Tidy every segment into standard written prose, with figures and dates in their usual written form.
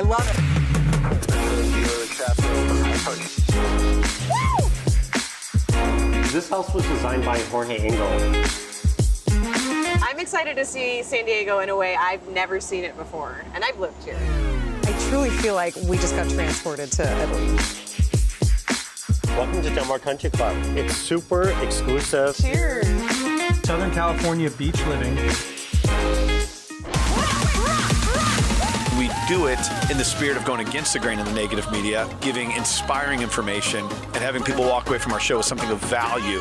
I love it. This house was designed by Jorge Engel. I'm excited to see San Diego in a way I've never seen it before, and I've lived here. I truly feel like we just got transported to Italy. Welcome to Del Mar Country Club. It's super exclusive. Cheers. Southern California beach living. We do it in the spirit of going against the grain of the negative media, giving inspiring information, and having people walk away from our show with something of value.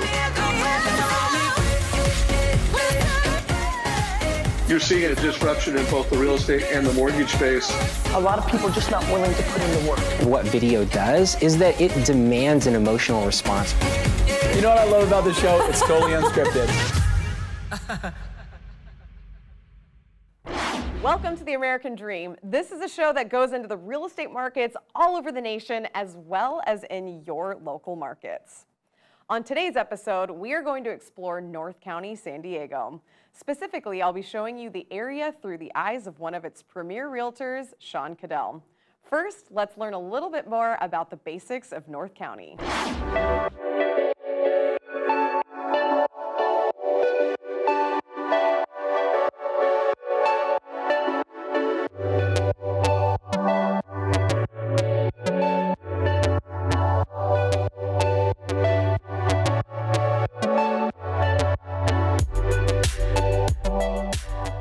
You're seeing a disruption in both the real estate and the mortgage space. A lot of people are just not willing to put in the work. What video does is that it demands an emotional response. You know what I love about the show? It's totally unscripted. Welcome to the American Dream. This is a show that goes into the real estate markets all over the nation as well as in your local markets. On today's episode, we are going to explore North County, San Diego. Specifically, I'll be showing you the area through the eyes of one of its premier realtors, Sean Caddell. First, let's learn a little bit more about the basics of North County.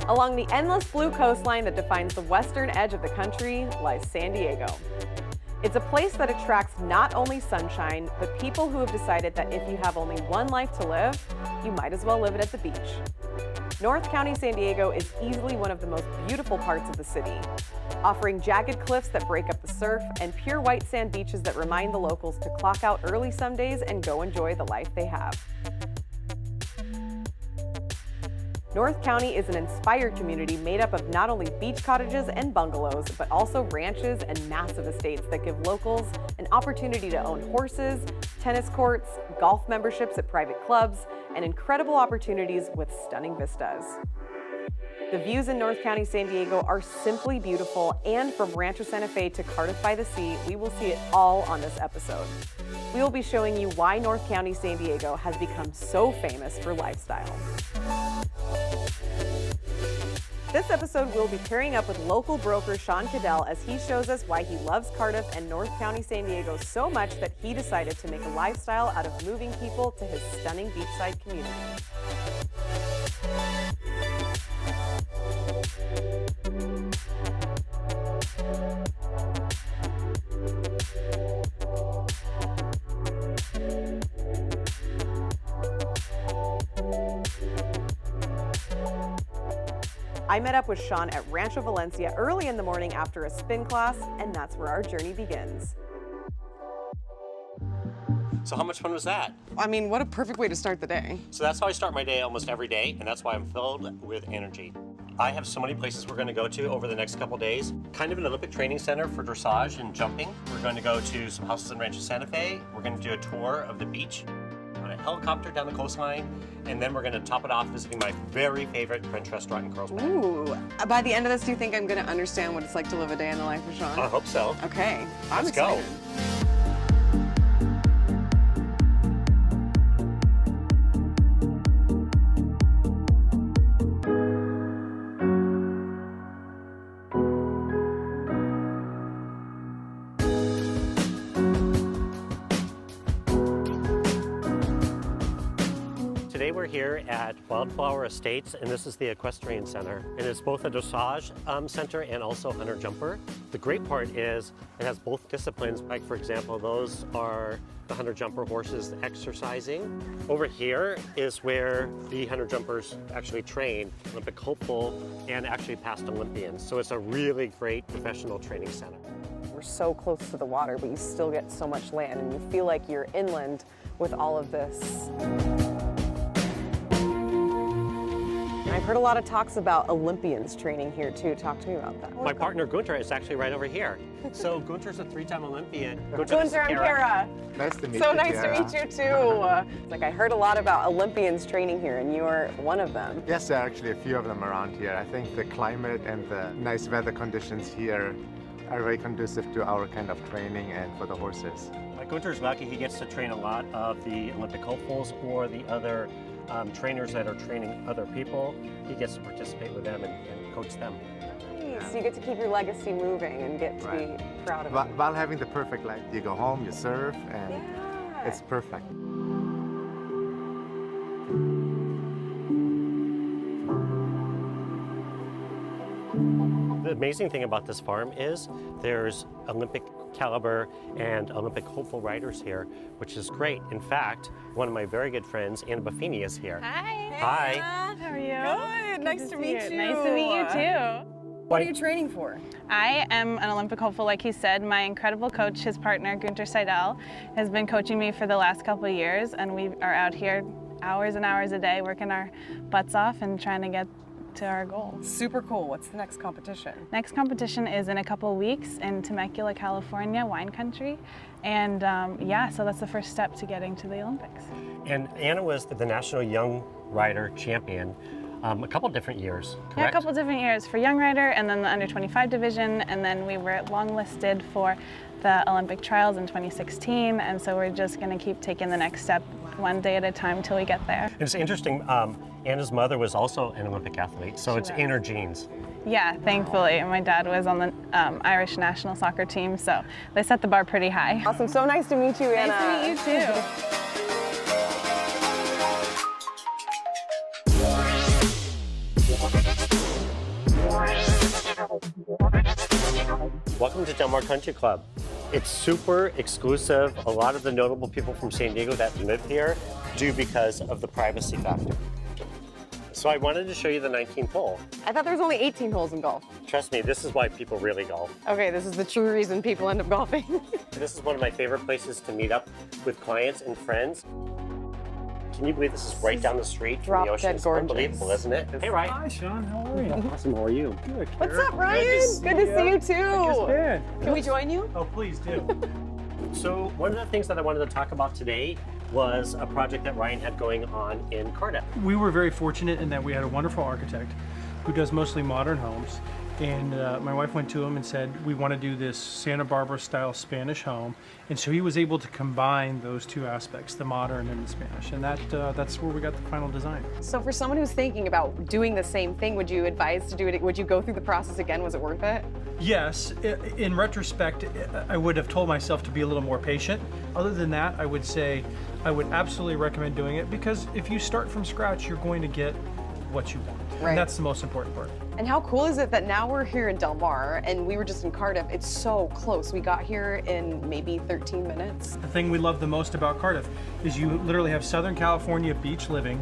Along the endless blue coastline that defines the western edge of the country lies San Diego. It's a place that attracts not only sunshine, but people who have decided that if you have only one life to live, you might as well live it at the beach. North County, San Diego is easily one of the most beautiful parts of the city, offering jagged cliffs that break up the surf and pure white sand beaches that remind the locals to clock out early some days and go enjoy the life they have. North County is an inspired community made up of not only beach cottages and bungalows, but also ranches and massive estates that give locals an opportunity to own horses, tennis courts, golf memberships at private clubs, and incredible opportunities with stunning vistas. The views in North County, San Diego are simply beautiful, and from Rancho Santa Fe to Cardiff by the Sea, we will see it all on this episode. We will be showing you why North County, San Diego has become so famous for lifestyle. This episode, we'll be pairing up with local broker Sean Caddell as he shows us why he loves Cardiff and North County, San Diego so much that he decided to make a lifestyle out of moving people to his stunning beachside community. I met up with Sean at Rancho Valencia early in the morning after a spin class, and that's where our journey begins. So how much fun was that? I mean, what a perfect way to start the day. So that's how I start my day almost every day, and that's why I'm filled with energy. I have so many places we're going to go to over the next couple days. Kind of an Olympic training center for dressage and jumping. We're going to go to some houses in Rancho Santa Fe. We're going to do a tour of the beach on a helicopter down the coastline, and then we're going to top it off visiting my very favorite French restaurant in Carlsbad. Ooh, by the end of this, do you think I'm going to understand what it's like to live a day in the life of Sean? I hope so. Okay, Let's go. Today we're here at Wildflower Estates, and this is the Equestrian Center. And it's both a dressage center and also hunter-jumper. The great part is it has both disciplines. Like, for example, those are the hunter-jumper horses exercising. Over here is where the hunter-jumpers actually train, Olympic hopeful and actually past Olympians. So it's a really great professional training center. We're so close to the water, but you still get so much land, and you feel like you're inland with all of this. I I've heard a lot of talks about Olympians training here too. Talk to me about that. My partner Guenter is actually right over here. So Guenter's a 3-time Olympian. Guenter and Kara. Nice to meet So you. nice to meet you too. Like I heard a lot about Olympians training here, and you're one of them. Yes, there are actually a few of them around here. I think the climate and the nice weather conditions here are very conducive to our kind of training and for the horses. Guenter's lucky he gets to train a lot of the Olympic hopefuls or the other trainers that are training other people. He gets to participate with them and coach them. Nice. So you get to keep your legacy moving and get to be proud of it. While having the perfect life, you go home, you serve, and it's perfect. The amazing thing about this farm is there's Olympic caliber and Olympic hopeful riders here, which is great. In fact, one of my very good friends, Anna Buffini, is here. Hi. Hi. How are you? Good. Nice to meet you. Nice to meet you too. What are you training for? I am an Olympic hopeful, like he said. My incredible coach, his partner, Guenter Seidel, has been coaching me for the last couple of years, and we are out here hours and hours a day working our butts off and trying to get to our goal. Super cool. What's the next competition? Next competition is in a couple weeks in Temecula, California, wine country. And yeah, so that's the first step to getting to the Olympics. And Anna was the National Young Rider Champion a couple different years, correct? Yeah, a couple different years for young rider, and then the under 25 division, and then we were longlisted for the Olympic trials in 2016, and so we're just going to keep taking the next step one day at a time till we get there. It's interesting, Anna's mother was also an Olympic athlete, so it's in her genes. Yeah, thankfully. My dad was on the Irish national soccer team, so they set the bar pretty high. Awesome. So nice to meet you, Anna. Nice to meet you too. Welcome to Del Mar Country Club. It's super exclusive. A lot of the notable people from San Diego that live here do because of the privacy factor. So I wanted to show you the 19th hole. I thought there was only 18 holes in golf. Trust me, this is why people really golf. Okay, this is the true reason people end up golfing. This is one of my favorite places to meet up with clients and friends. Can you believe this is right down the street from the ocean? It's unbelievable, isn't it? Hey, Ryan. Hi, Sean. How are you? Awesome. How are you? Good. What's up, Ryan? Good to see you too. Can we join you? Oh, please do. So one of the things that I wanted to talk about today was a project that Ryan had going on in Caddell. We were very fortunate in that we had a wonderful architect who does mostly modern homes. And my wife went to him and said, we want to do this Santa Barbara style Spanish home. And so he was able to combine those two aspects, the modern and the Spanish. And that's where we got the final design. So for someone who's thinking about doing the same thing, would you advise to do it? Would you go through the process again? Was it worth it? Yes. In retrospect, I would have told myself to be a little more patient. Other than that, I would say I would absolutely recommend doing it, because if you start from scratch, you're going to get what you want. Right. And that's the most important part. And how cool is it that now we're here in Del Mar and we were just in Cardiff? It's so close. We got here in maybe 13 minutes. The thing we love the most about Cardiff is you literally have Southern California beach living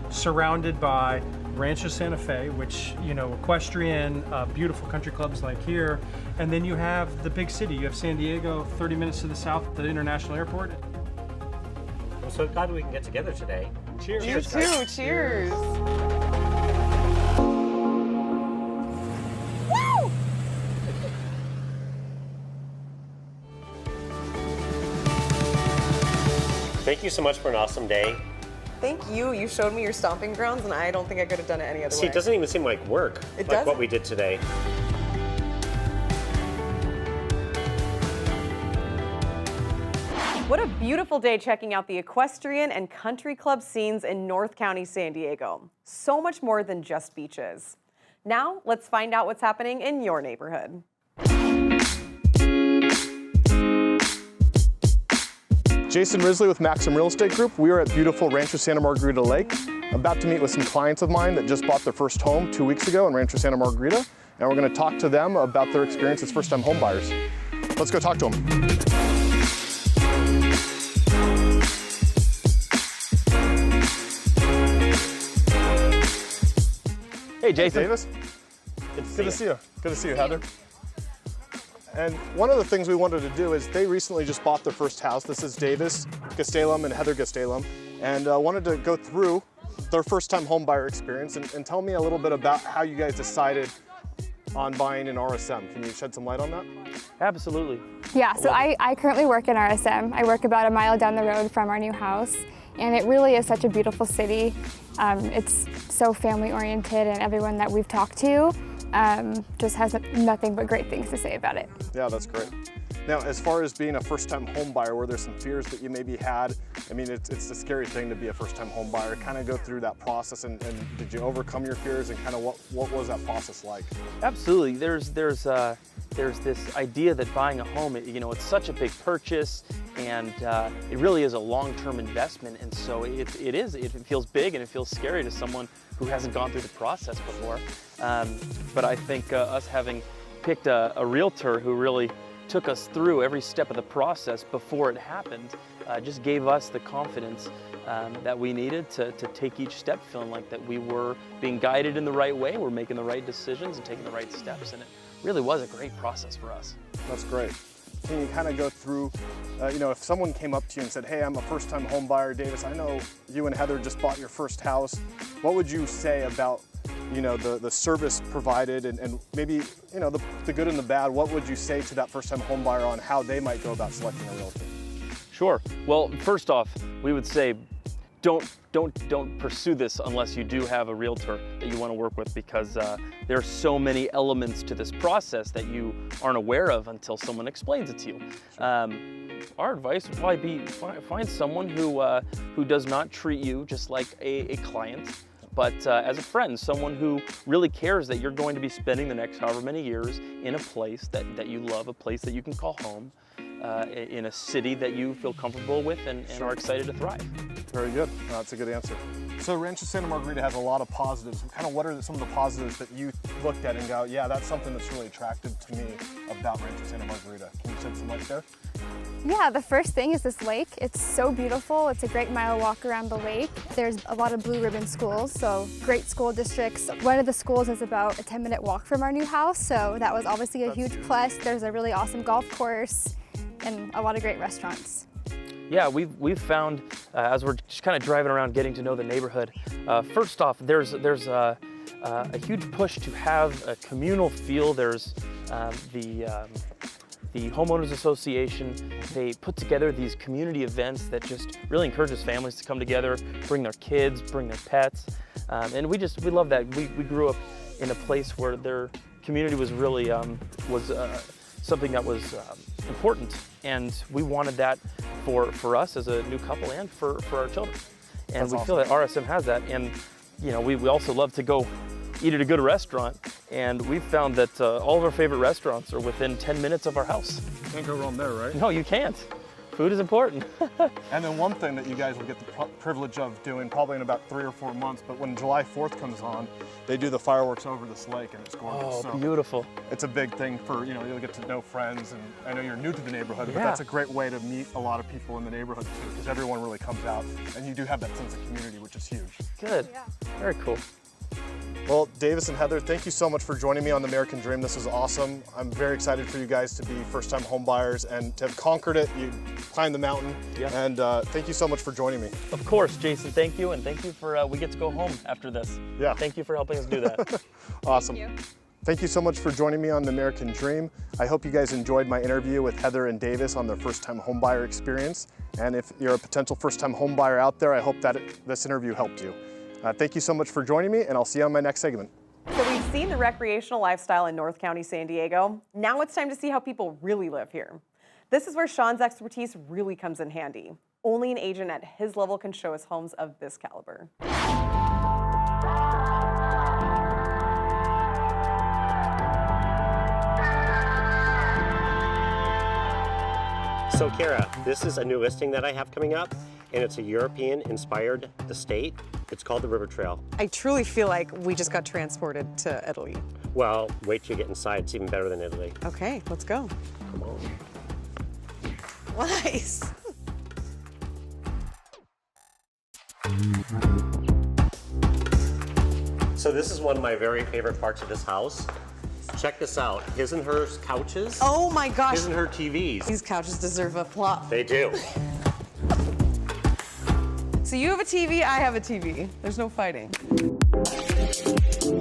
surrounded by Rancho Santa Fe, which, you know, equestrian, beautiful country clubs like here. And then you have the big city. You have San Diego, 30 minutes to the south, the international airport. I'm so glad we can get together today. Cheers. You too. Cheers. Thank you so much for an awesome day. Thank you. You showed me your stomping grounds, and I don't think I could have done it any other way. See, it doesn't even seem like work, It like doesn't? what we did today. What a beautiful day checking out the equestrian and country club scenes in North County, San Diego. So much more than just beaches. Now, let's find out what's happening in your neighborhood. Jason Risley with Maxim Real Estate Group. We are at beautiful Rancho Santa Margarita Lake. I'm about to meet with some clients of mine that just bought their first home 2 weeks ago in Rancho Santa Margarita, and we're going to talk to them about their experience as first-time home buyers. Let's go talk to them. Hey, Jason. Hey, Davis. Good to see you. Good to see you, Heather. And one of the things we wanted to do is they recently just bought their first house. This is Davis Gastelum and Heather Gastelum. And wanted to go through their first-time home buyer experience, and tell me a little bit about how you guys decided on buying an RSM. Can you shed some light on that? Absolutely. Yeah, so I currently work in RSM. I work about a mile down the road from our new house, and it really is such a beautiful city. It's so family-oriented, and everyone that we've talked to just has nothing but great things to say about it. Yeah, that's great. Now, as far as being a first-time home buyer, were there some fears that you maybe had? I mean, it's a scary thing to be a first-time home buyer. Kind of go through that process, and did you overcome your fears, and kind of what was that process like? Absolutely. There's this idea that buying a home, it's such a big purchase, and it really is a long-term investment, and so it feels big and it feels scary to someone who hasn't gone through the process before. But I think us having picked a realtor who really took us through every step of the process before it happened just gave us the confidence that we needed to take each step feeling like that we were being guided in the right way, we're making the right decisions and taking the right steps, and it really was a great process for us. That's great. Can you kind of go through, if someone came up to you and said, hey, I'm a first-time home buyer, Davis, I know you and Heather just bought your first house. What would you say about the service provided and maybe, the good and the bad? What would you say to that first-time home buyer on how they might go about selecting a realtor? Sure. Well, first off, we would say don't pursue this unless you do have a realtor that you want to work with, because there are so many elements to this process that you aren't aware of until someone explains it to you. Our advice would probably be find someone who does not treat you just like a client, but as a friend, someone who really cares that you're going to be spending the next however many years in a place that you love, a place that you can call home, in a city that you feel comfortable with and are excited to thrive. Very good. That's a good answer. So Rancho Santa Margarita has a lot of positives. Kind of what are some of the positives that you looked at and go, yeah, that's something that's really attractive to me about Rancho Santa Margarita? Can you shed some light there? Yeah, the first thing is this lake. It's so beautiful. It's a great mile walk around the lake. There's a lot of blue ribbon schools, so great school districts. One of the schools is about a 10-minute walk from our new house, so that was obviously a huge plus. There's a really awesome golf course and a lot of great restaurants. Yeah, we've found, as we're just kind of driving around getting to know the neighborhood, first off, there's a huge push to have a communal feel. There's the Homeowners Association. They put together these community events that just really encourages families to come together, bring their kids, bring their pets, and we love that. We grew up in a place where their community was really something that was important, and we wanted that for us as a new couple and for our children. And That's we awesome. feel that RSM has that, and we also love to go eat at a good restaurant, and we've found that all of our favorite restaurants are within 10 minutes of our house. You can't go wrong there, right? No, you can't. Food is important. And then one thing that you guys will get the privilege of doing probably in about 3 or 4 months, but when July 4th comes on, they do the fireworks over this lake, and it's gorgeous. Oh, beautiful. It's a big thing for, you'll get to know friends, and I know you're new to the neighborhood, but Yeah. that's a great way to meet a lot of people in the neighborhood too, because everyone really comes out, and you do have that sense of community, which is huge. Good. Yeah. Very cool. Well, Davis and Heather, thank you so much for joining me on the American Dream. This was awesome. I'm very excited for you guys to be first-time home buyers and to have conquered it. You climbed the mountain, and thank you so much for joining me. Of course, Jason, thank you, and thank you for, we get to go home after this. Yeah. Thank you for helping us do that. Awesome. Thank you. Thank you so much for joining me on the American Dream. I hope you guys enjoyed my interview with Heather and Davis on their first-time homebuyer experience. And if you're a potential first-time homebuyer out there, I hope that this interview helped you. Thank you so much for joining me, and I'll see you on my next segment. So we've seen the recreational lifestyle in North County, San Diego. Now it's time to see how people really live here. This is where Sean's expertise really comes in handy. Only an agent at his level can show us homes of this caliber. So Kara, this is a new listing that I have coming up, and it's a European-inspired estate. It's called the River Trail. I truly feel like we just got transported to Italy. Well, wait till you get inside. It's even better than Italy. Okay, let's go. Come on. Nice. So this is one of my very favorite parts of this house. Check this out. His and hers couches. Oh my gosh. His and her TVs. These couches deserve a flop. They do. So you have a TV, I have a TV. There's no fighting.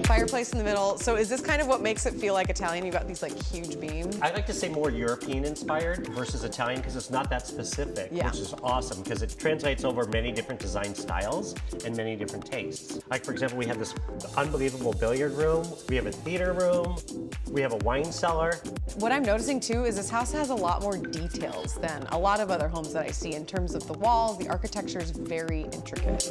Fireplace in the middle. So is this kind of what makes it feel like Italian? You got these like huge beams. I like to say more European inspired versus Italian because it's not that specific, which is awesome because it translates over many different design styles and many different tastes. Like for example, we have this unbelievable billiard room, we have a theater room, we have a wine cellar. What I'm noticing too is this house has a lot more details than a lot of other homes that I see in terms of the walls. The architecture is very intricate.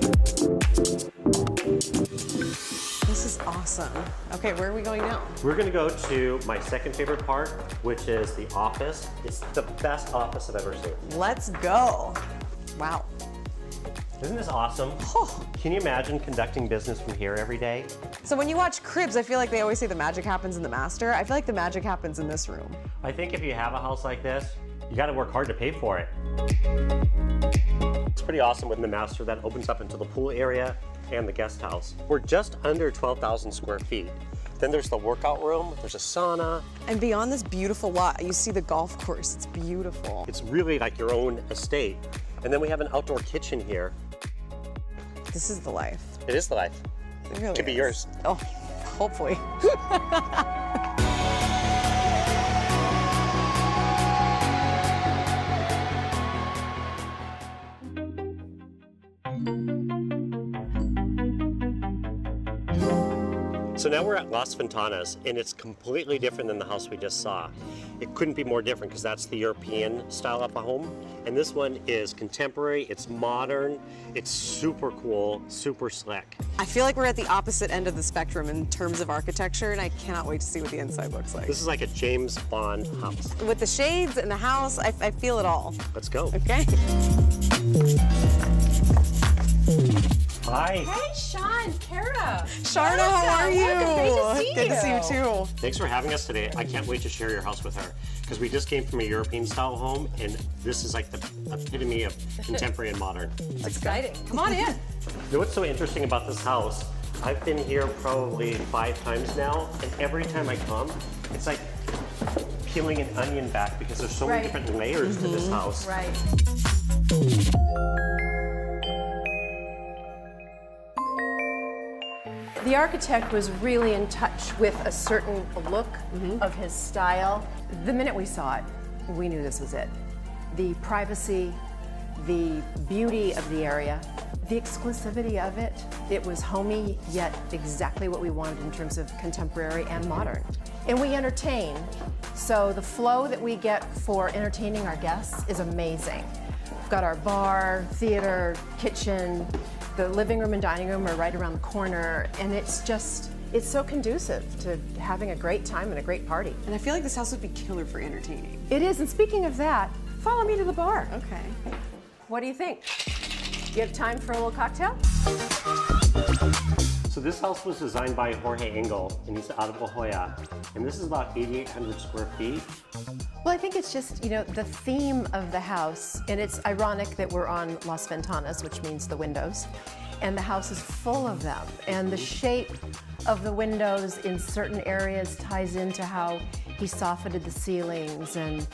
This is awesome. Okay, where are we going now? We're gonna go to my second favorite part, which is the office. It's the best office I've ever seen. Let's go. Wow. Isn't this awesome? Can you imagine conducting business from here every day? So when you watch Cribs, I feel like they always say the magic happens in the master. I feel like the magic happens in this room. I think if you have a house like this, you gotta work hard to pay for it. It's pretty awesome with the master that opens up into the pool area and the guest house. We're just under 12,000 square feet. Then there's the workout room, there's a sauna. And beyond this beautiful lot, you see the golf course. It's beautiful. It's really like your own estate. And then we have an outdoor kitchen here. This is the life. It is the life. It really Could be is. yours. Oh, hopefully. So now we're at Las Ventanas, and it's completely different than the house we just saw. It couldn't be more different because that's the European style of a home. And this one is contemporary, it's modern, it's super cool, super slick. I feel like we're at the opposite end of the spectrum in terms of architecture, and I cannot wait to see what the inside looks like. This is like a James Bond house. With the shades and the house, I feel it all. Let's go. Okay. Hi. Hey, Sean, Kara. Charna, how are you? Great to see you. Good to see you too. Thanks for having us today. I can't wait to share your house with her because we just came from a European style home, and this is like the epitome of contemporary and modern. It's exciting. Come on in. You know what's so interesting about this house? I've been here probably 5 times now, and every time I come, it's like peeling an onion back because there's so many different layers to this house. Right. The architect was really in touch with a certain look of his style. The minute we saw it, we knew this was it. The privacy, the beauty of the area, the exclusivity of it. It was homey, yet exactly what we wanted in terms of contemporary and modern. And we entertain, so the flow that we get for entertaining our guests is amazing. We've got our bar, theater, kitchen, the living room and dining room are right around the corner, and it's so conducive to having a great time and a great party. And I feel like this house would be killer for entertaining. It is, and speaking of that, follow me to the bar. Okay. What do you think? You have time for a little cocktail? So this house was designed by Jorge Engel, and he's out of La Jolla. And this is about 8,800 square feet. Well, I think it's just, the theme of the house, and it's ironic that we're on Las Ventanas, which means the windows, and the house is full of them. And the shape of the windows in certain areas ties into how he softened the ceilings, and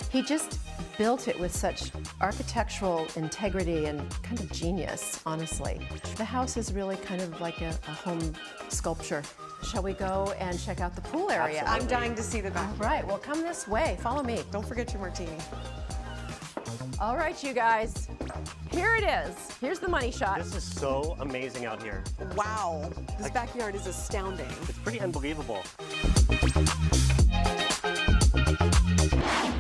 he just built it with such architectural integrity and kind of genius, honestly. The house is really kind of like a home sculpture. Shall we go and check out the pool area? I'm dying to see the back. All right, well, come this way. Follow me. Don't forget your martini. All right, you guys. Here it is. Here's the money shot. This is so amazing out here. Wow. This backyard is astounding. It's pretty unbelievable.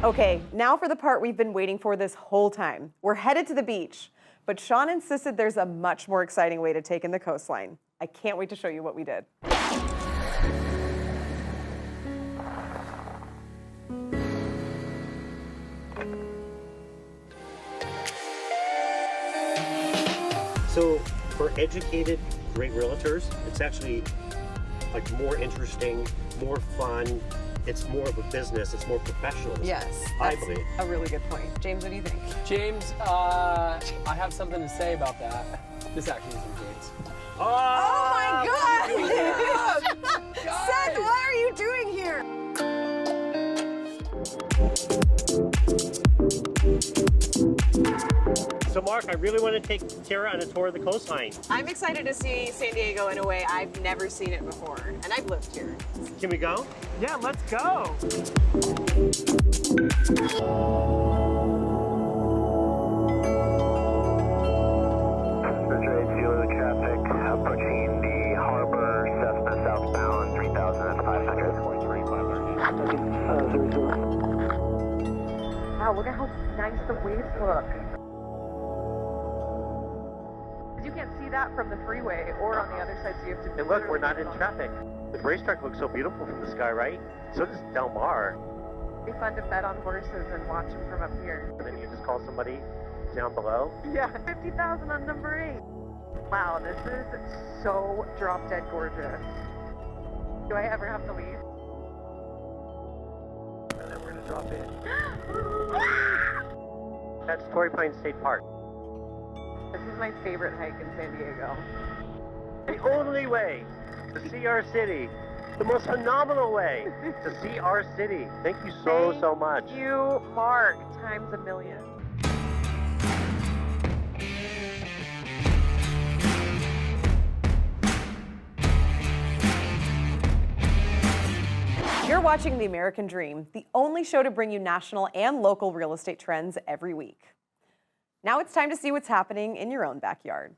Okay, now for the part we've been waiting for this whole time. We're headed to the beach, but Sean insisted there's a much more exciting way to take in the coastline. I can't wait to show you what we did. So for educated, great realtors, it's actually like more interesting, more fun. It's more of a business, it's more professional. Yes, I that's believe. a really good point. James, what do you think? James, I have something to say about that. This actually isn't James. Oh my God! Seth, what are you doing here? So Mark, I really want to take Tara on a tour of the coastline. I'm excited to see San Diego in a way I've never seen it before, and I've lived here. Can we go? Yeah, let's go. Traffic approaching the harbor, Cessna southbound, 3,500. Wow, look at how nice the waves look. You can't see that from the freeway or on the other side, so you have to... And look, we're not in traffic. The racetrack looks so beautiful from the sky, right? So does Del Mar. It'd be fun to bet on horses and watch them from up here. And then you just call somebody down below. Yeah, 50,000 on number 8. Wow, this is so drop-dead gorgeous. Do I ever have to leave? And then we're gonna drop in. That's Torrey Pines State Park. This is my favorite hike in San Diego. The only way to see our city, the most phenomenal way to see our city. Thank you so much. Thank you, Mark, times a million. You're watching The American Dream, the only show to bring you national and local real estate trends every week. Now it's time to see what's happening in your own backyard.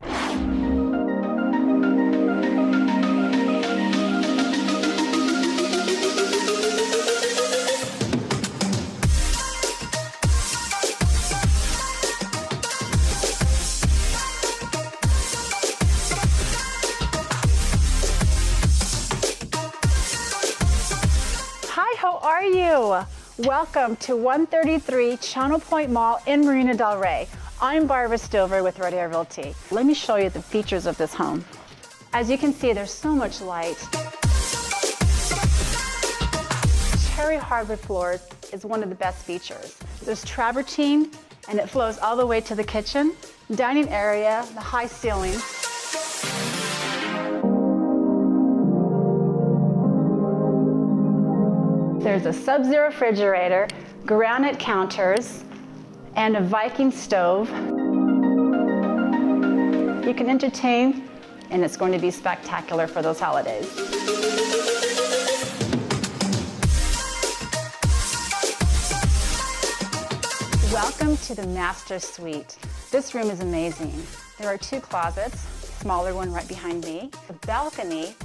Hi, how are you? Welcome to 133 Channel Point Mall in Marina Del Rey. I'm Barbara Stover with Rodeo Realty. Let me show you the features of this home. As you can see, there's so much light. Cherry hardwood floors is one of the best features. There's travertine, and it flows all the way to the kitchen. Dining area, the high ceiling. There's a Sub-Zero refrigerator, granite counters, and a Viking stove. You can entertain, and it's going to be spectacular for those holidays. Welcome to the master suite. This room is amazing. There are 2 closets, smaller one right behind me, a balcony,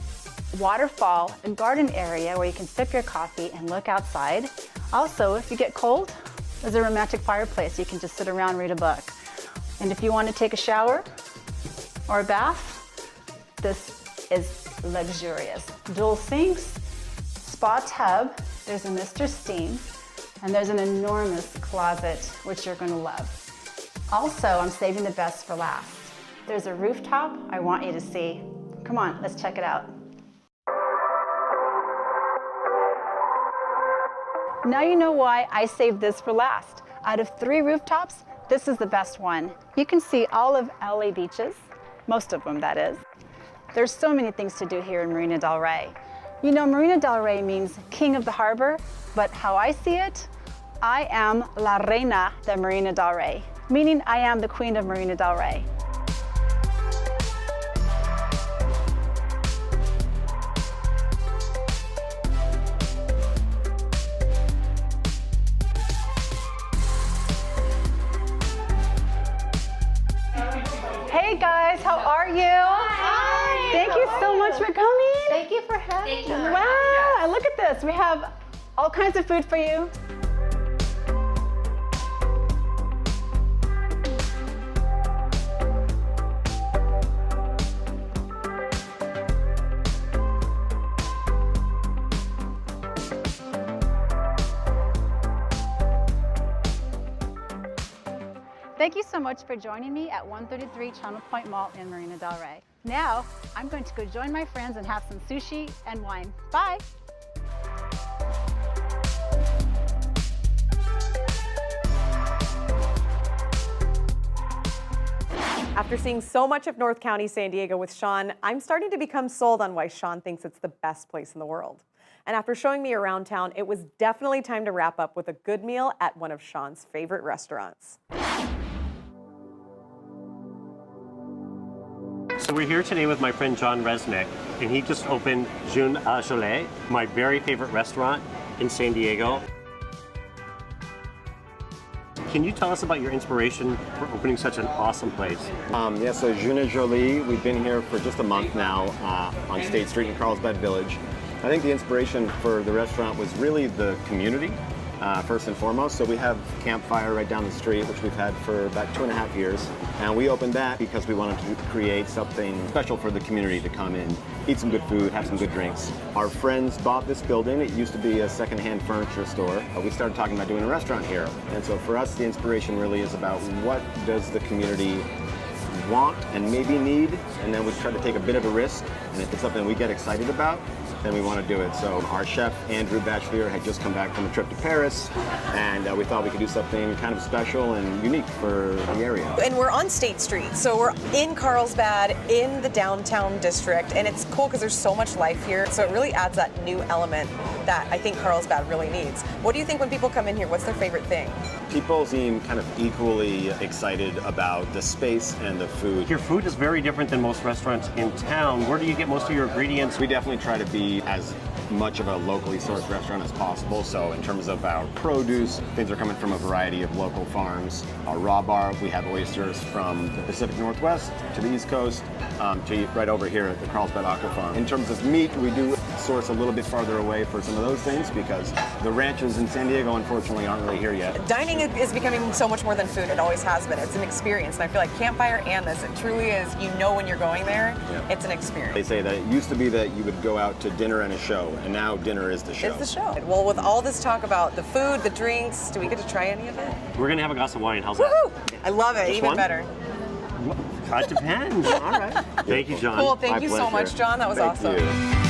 waterfall, and garden area where you can sip your coffee and look outside. Also, if you get cold, there's a romantic fireplace. You can just sit around and read a book. And if you want to take a shower or a bath, this is luxurious. Dual sinks, spa tub, there's a Mr. Steam, and there's an enormous closet, which you're going to love. Also, I'm saving the best for last. There's a rooftop I want you to see. Come on, let's check it out. Now you know why I saved this for last. Out of 3 rooftops, this is the best one. You can see all of LA beaches, most of them that is. There's so many things to do here in Marina Del Rey. You know, Marina Del Rey means king of the harbor, but how I see it, I am la reina de Marina Del Rey, meaning I am the queen of Marina Del Rey. Hey guys, how are you? Hi. Thank you so much for coming. Thank you for having me. Wow, look at this. We have all kinds of food for you. Thank you so much for joining me at 133 Channel Point Mall in Marina Del Rey. Now, I'm going to go join my friends and have some sushi and wine. Bye. After seeing so much of North County, San Diego with Sean, I'm starting to become sold on why Sean thinks it's the best place in the world. And after showing me around town, it was definitely time to wrap up with a good meal at one of Sean's favorite restaurants. So we're here today with my friend John Resnick, and he just opened June Jolie, my very favorite restaurant in San Diego. Can you tell us about your inspiration for opening such an awesome place? Yeah, so June Jolie, we've been here for just a month now on State Street in Carlsbad Village. I think the inspiration for the restaurant was really the community, first and foremost. So we have Campfire right down the street, which we've had for about 2.5 years. And we opened that because we wanted to create something special for the community to come in, eat some good food, have some good drinks. Our friends bought this building. It used to be a secondhand furniture store. We started talking about doing a restaurant here. And so for us, the inspiration really is about what does the community want and maybe need, and then we try to take a bit of a risk, and if it's something we get excited about, then we want to do it. So our chef, Andrew Bachelier, had just come back from a trip to Paris, and we thought we could do something kind of special and unique for the area. And we're on State Street, so we're in Carlsbad, in the downtown district, and it's cool because there's so much life here, so it really adds that new element that I think Carlsbad really needs. What do you think when people come in here? What's their favorite thing? People seem kind of equally excited about the space and the food. Your food is very different than most restaurants in town. Where do you get most of your ingredients? We definitely try to be as much of a locally sourced restaurant as possible. So in terms of our produce, things are coming from a variety of local farms. Our raw bar, we have oysters from the Pacific Northwest to the East Coast to right over here at the Carlsbad Aqua Farm. In terms of meat, we do source a little bit farther away for some of those things because the ranches in San Diego, unfortunately, aren't really here yet. Dining is becoming so much more than food. It always has been. It's an experience, and I feel like Campfire and this, it truly is. You know when you're going there, it's an experience. They say that it used to be that you would go out to dinner and a show, and now dinner is the show. It's the show. Well, with all this talk about the food, the drinks, do we get to try any of it? We're gonna have a glass of wine. How's Woohoo! that? I love it. Just Even one? better. It depends. All right. Thank you, John. Cool. Thank you so much, John. That was awesome. You.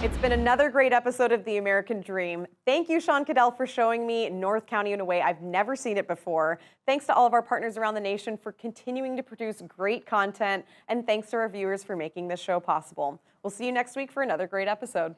It's been another great episode of The American Dream. Thank you, Sean Caddell, for showing me North County in a way I've never seen it before. Thanks to all of our partners around the nation for continuing to produce great content, and thanks to our viewers for making this show possible. We'll see you next week for another great episode.